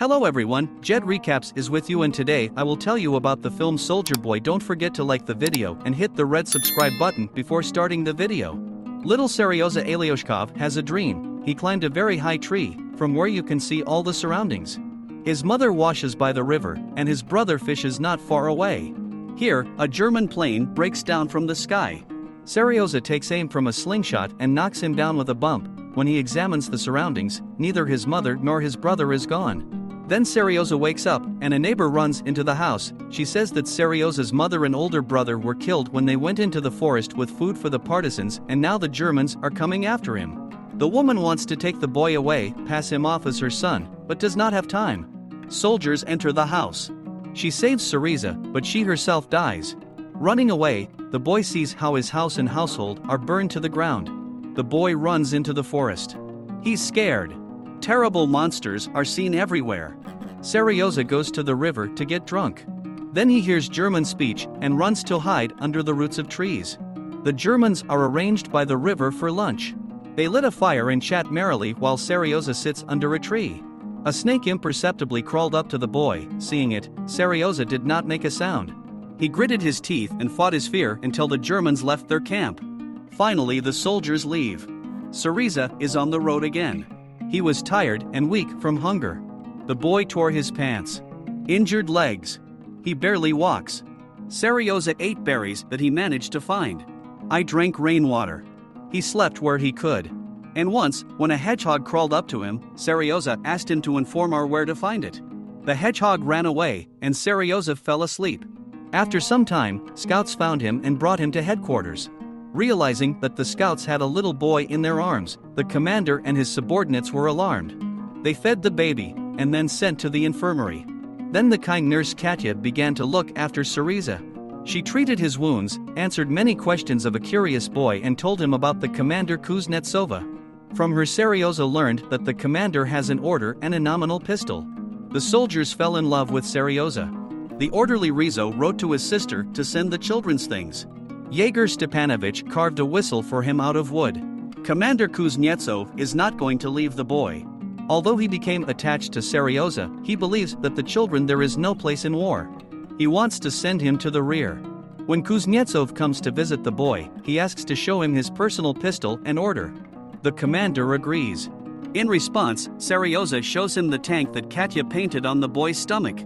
Hello everyone, Jed Recaps is with you, and today I will tell you about the film Soldier Boy. Don't forget to like the video and hit the red subscribe button before starting the video. Little Seryozha Alyoshkov has a dream. He climbed a very high tree, from where you can see all the surroundings. His mother washes by the river, and his brother fishes not far away. Here, a German plane breaks down from the sky. Seryozha takes aim from a slingshot and knocks him down with a bump. When he examines the surroundings, neither his mother nor his brother is gone. Then Seryozha wakes up, and a neighbor runs into the house. She says that Seryozha's mother and older brother were killed when they went into the forest with food for the partisans, and now the Germans are coming after him. The woman wants to take the boy away, pass him off as her son, but does not have time. Soldiers enter the house. She saves Seryozha, but she herself dies. Running away, the boy sees how his house and household are burned to the ground. The boy runs into the forest. He's scared. Terrible monsters are seen everywhere. Seryozha goes to the river to get drunk. Then he hears German speech and runs to hide under the roots of trees. The Germans are arranged by the river for lunch. They lit a fire and chat merrily while Seryozha sits under a tree. A snake imperceptibly crawled up to the boy. Seeing it, Seryozha did not make a sound. He gritted his teeth and fought his fear until the Germans left their camp. Finally, the soldiers leave. Seryozha is on the road again. He was tired and weak from hunger. The boy tore his pants. Injured legs. He barely walks. Seryozha ate berries that he managed to find. I drank rainwater. He slept where he could. And once, when a hedgehog crawled up to him, Seryozha asked him to inform her where to find it. The hedgehog ran away, and Seryozha fell asleep. After some time, scouts found him and brought him to headquarters. Realizing that the scouts had a little boy in their arms, the commander and his subordinates were alarmed. They fed the baby, and then sent to the infirmary. Then the kind nurse Katya began to look after Seryozha. She treated his wounds, answered many questions of a curious boy, and told him about the commander Kuznetsova. From her, Seryozha learned that the commander has an order and a nominal pistol. The soldiers fell in love with Seryozha. The orderly Rizzo wrote to his sister to send the children's things. Yegor Stepanovich carved a whistle for him out of wood. Commander Kuznetsov is not going to leave the boy. Although he became attached to Seryozha, he believes that the children there is no place in war. He wants to send him to the rear. When Kuznetsov comes to visit the boy, he asks to show him his personal pistol and order. The commander agrees. In response, Seryozha shows him the tank that Katya painted on the boy's stomach.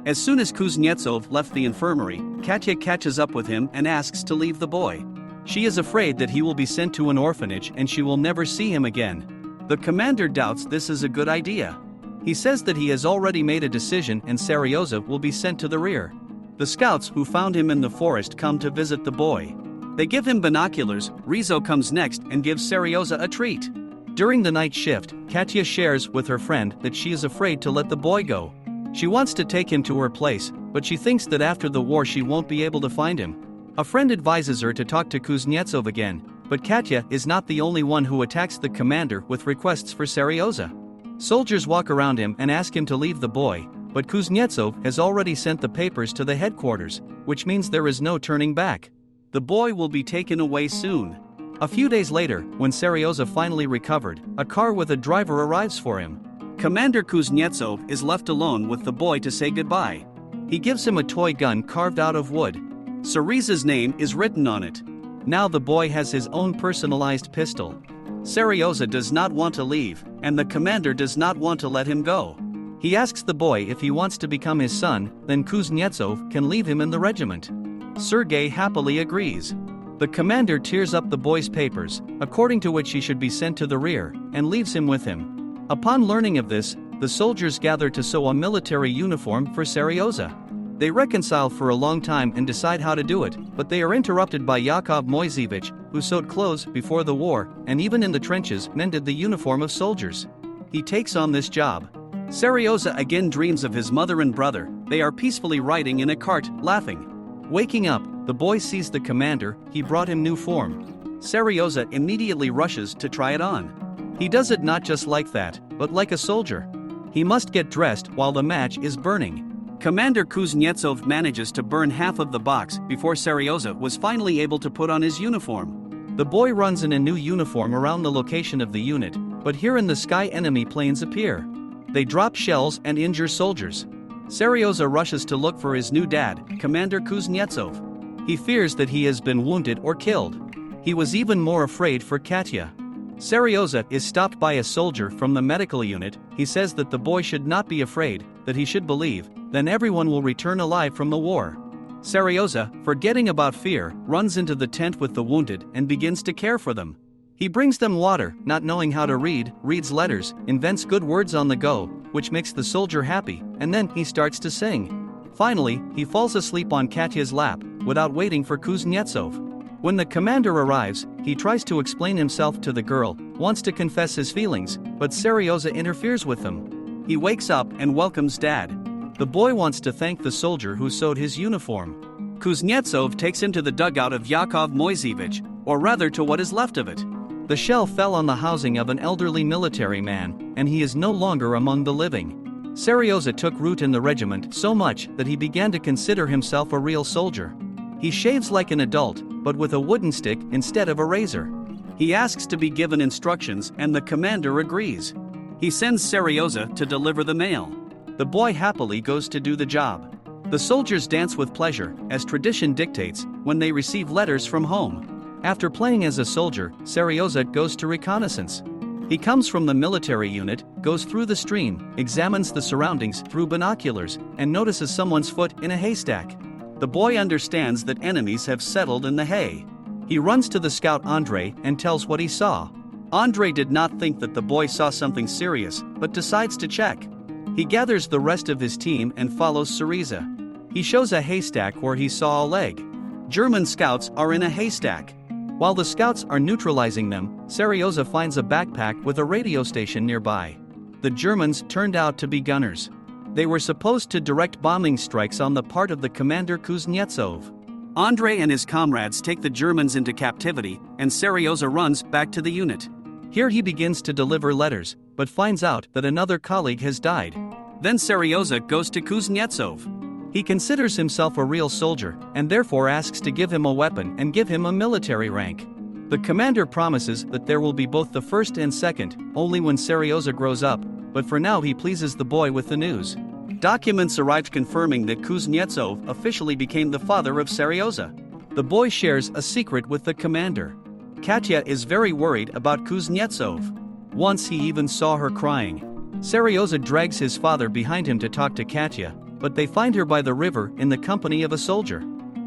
As soon as Kuznetsov left the infirmary, Katya catches up with him and asks to leave the boy. She is afraid that he will be sent to an orphanage and she will never see him again. The commander doubts this is a good idea. He says that he has already made a decision and Seryozha will be sent to the rear. The scouts who found him in the forest come to visit the boy. They give him binoculars. Rizzo comes next and gives Seryozha a treat. During the night shift, Katya shares with her friend that she is afraid to let the boy go. She wants to take him to her place, but she thinks that after the war she won't be able to find him. A friend advises her to talk to Kuznetsov again, but Katya is not the only one who attacks the commander with requests for Seryozha. Soldiers walk around him and ask him to leave the boy, but Kuznetsov has already sent the papers to the headquarters, which means there is no turning back. The boy will be taken away soon. A few days later, when Seryozha finally recovered, a car with a driver arrives for him. Commander Kuznetsov is left alone with the boy to say goodbye. He gives him a toy gun carved out of wood. Seryozha's name is written on it. Now the boy has his own personalized pistol. Seryozha does not want to leave, and the commander does not want to let him go. He asks the boy if he wants to become his son, then Kuznetsov can leave him in the regiment. Sergei happily agrees. The commander tears up the boy's papers, according to which he should be sent to the rear, and leaves him with him. Upon learning of this, the soldiers gather to sew a military uniform for Seryozha. They reconcile for a long time and decide how to do it, but they are interrupted by Yakov Moisevich, who sewed clothes before the war, and even in the trenches mended the uniform of soldiers. He takes on this job. Seryozha again dreams of his mother and brother. They are peacefully riding in a cart, laughing. Waking up, the boy sees the commander. He brought him new form. Seryozha immediately rushes to try it on. He does it not just like that, but like a soldier. He must get dressed while the match is burning. Commander Kuznetsov manages to burn half of the box before Seryozha was finally able to put on his uniform. The boy runs in a new uniform around the location of the unit, but here in the sky enemy planes appear. They drop shells and injure soldiers. Seryozha rushes to look for his new dad, Commander Kuznetsov. He fears that he has been wounded or killed. He was even more afraid for Katya. Seryozha is stopped by a soldier from the medical unit. He says that the boy should not be afraid, that he should believe, then everyone will return alive from the war. Seryozha, forgetting about fear, runs into the tent with the wounded and begins to care for them. He brings them water, not knowing how to read, reads letters, invents good words on the go, which makes the soldier happy, and then he starts to sing. Finally, he falls asleep on Katya's lap, without waiting for Kuznetsov. When the commander arrives, he tries to explain himself to the girl, wants to confess his feelings, but Seryozha interferes with them. He wakes up and welcomes Dad. The boy wants to thank the soldier who sewed his uniform. Kuznetsov takes him to the dugout of Yakov Moiseyevich, or rather to what is left of it. The shell fell on the housing of an elderly military man, and he is no longer among the living. Seryozha took root in the regiment so much that he began to consider himself a real soldier. He shaves like an adult, but with a wooden stick instead of a razor. He asks to be given instructions and the commander agrees. He sends Seryozha to deliver the mail. The boy happily goes to do the job. The soldiers dance with pleasure, as tradition dictates, when they receive letters from home. After playing as a soldier, Seryozha goes to reconnaissance. He comes from the military unit, goes through the stream, examines the surroundings through binoculars, and notices someone's foot in a haystack. The boy understands that enemies have settled in the hay. He runs to the scout Andrei and tells what he saw. Andrei did not think that the boy saw something serious, but decides to check. He gathers the rest of his team and follows Seryozha. He shows a haystack where he saw a leg. German scouts are in a haystack. While the scouts are neutralizing them, Seryozha finds a backpack with a radio station nearby. The Germans turned out to be gunners. They were supposed to direct bombing strikes on the part of the commander Kuznetsov. Andrei and his comrades take the Germans into captivity, and Seryozha runs back to the unit. Here he begins to deliver letters, but finds out that another colleague has died. Then Seryozha goes to Kuznetsov. He considers himself a real soldier, and therefore asks to give him a weapon and give him a military rank. The commander promises that there will be both the first and second, only when Seryozha grows up, but for now he pleases the boy with the news. Documents arrived confirming that Kuznetsov officially became the father of Seryozha. The boy shares a secret with the commander. Katya is very worried about Kuznetsov. Once he even saw her crying. Seryozha drags his father behind him to talk to Katya, but they find her by the river in the company of a soldier.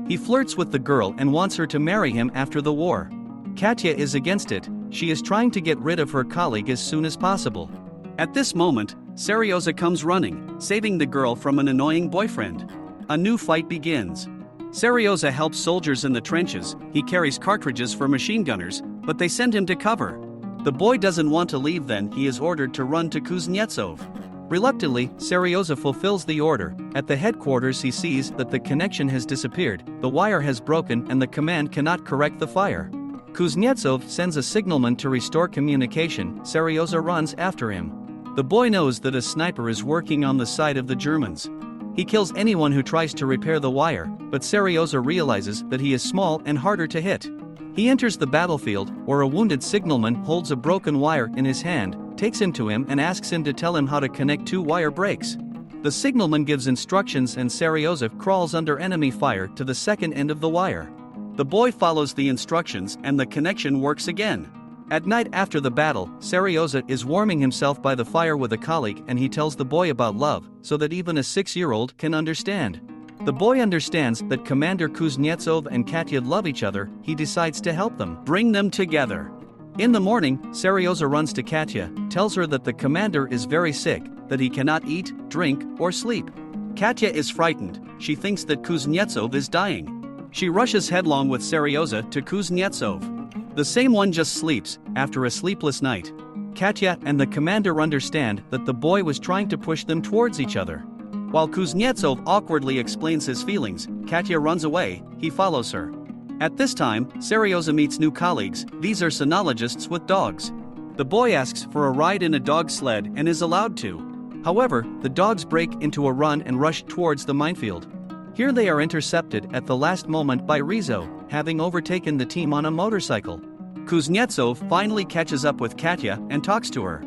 He flirts with the girl and wants her to marry him after the war. Katya is against it. She is trying to get rid of her colleague as soon as possible. At this moment, Seryozha comes running, saving the girl from an annoying boyfriend. A new fight begins. Seryozha helps soldiers in the trenches. He carries cartridges for machine gunners, but they send him to cover. The boy doesn't want to leave, then he is ordered to run to Kuznetsov. Reluctantly, Seryozha fulfills the order. At the headquarters he sees that the connection has disappeared, the wire has broken and the command cannot correct the fire. Kuznetsov sends a signalman to restore communication. Seryozha runs after him. The boy knows that a sniper is working on the side of the Germans. He kills anyone who tries to repair the wire, but Seryozha realizes that he is small and harder to hit. He enters the battlefield, where a wounded signalman holds a broken wire in his hand, takes him to him and asks him to tell him how to connect two wire breaks. The signalman gives instructions and Seryozha crawls under enemy fire to the second end of the wire. The boy follows the instructions and the connection works again. At night after the battle, Seryozha is warming himself by the fire with a colleague and he tells the boy about love, so that even a 6-year-old can understand. The boy understands that Commander Kuznetsov and Katya love each other. He decides to help them, bring them together. In the morning, Seryozha runs to Katya, tells her that the commander is very sick, that he cannot eat, drink, or sleep. Katya is frightened. She thinks that Kuznetsov is dying. She rushes headlong with Seryozha to Kuznetsov. The same one just sleeps, after a sleepless night. Katya and the commander understand that the boy was trying to push them towards each other. While Kuznetsov awkwardly explains his feelings, Katya runs away. He follows her. At this time, Seryozha meets new colleagues. These are cynologists with dogs. The boy asks for a ride in a dog sled and is allowed to. However, the dogs break into a run and rush towards the minefield. Here they are intercepted at the last moment by Rizzo, having overtaken the team on a motorcycle. Kuznetsov finally catches up with Katya and talks to her.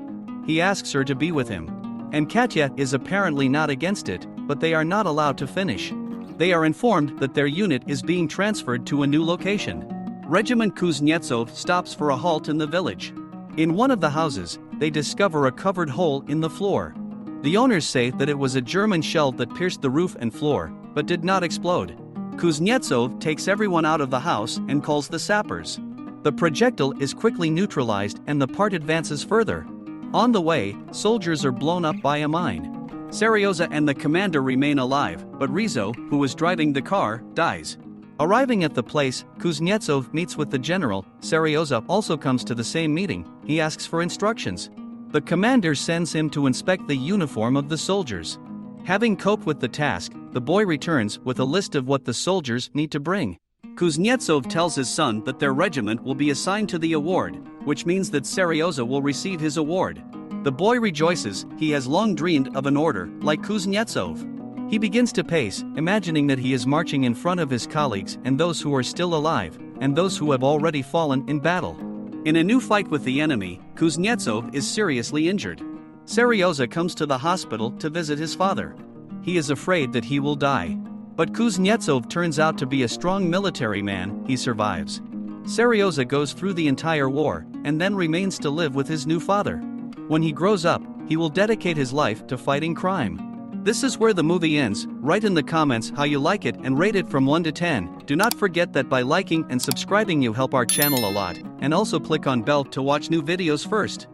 He asks her to be with him. and Katya is apparently not against it, but they are not allowed to finish. They are informed that their unit is being transferred to a new location. Regiment Kuznetsov stops for a halt in the village. In one of the houses, they discover a covered hole in the floor. The owners say that it was a German shell that pierced the roof and floor, but did not explode. Kuznetsov takes everyone out of the house and calls the sappers. The projectile is quickly neutralized and the part advances further. On the way, soldiers are blown up by a mine. Seryozha and the commander remain alive, but Rizzo, who was driving the car, dies. Arriving at the place, Kuznetsov meets with the general. Seryozha also comes to the same meeting. He asks for instructions. The commander sends him to inspect the uniform of the soldiers. Having coped with the task, the boy returns with a list of what the soldiers need to bring. Kuznetsov tells his son that their regiment will be assigned to the award, which means that Seryozha will receive his award. The boy rejoices. He has long dreamed of an order like Kuznetsov. He begins to pace, imagining that he is marching in front of his colleagues and those who are still alive, and those who have already fallen in battle. In a new fight with the enemy, Kuznetsov is seriously injured. Seryozha comes to the hospital to visit his father. He is afraid that he will die. But Kuznetsov turns out to be a strong military man. He survives. Seryozha goes through the entire war, and then remains to live with his new father. When he grows up, he will dedicate his life to fighting crime. This is where the movie ends. Write in the comments how you like it and rate it from 1 to 10. Do not forget that by liking and subscribing you help our channel a lot, and also click on bell to watch new videos first.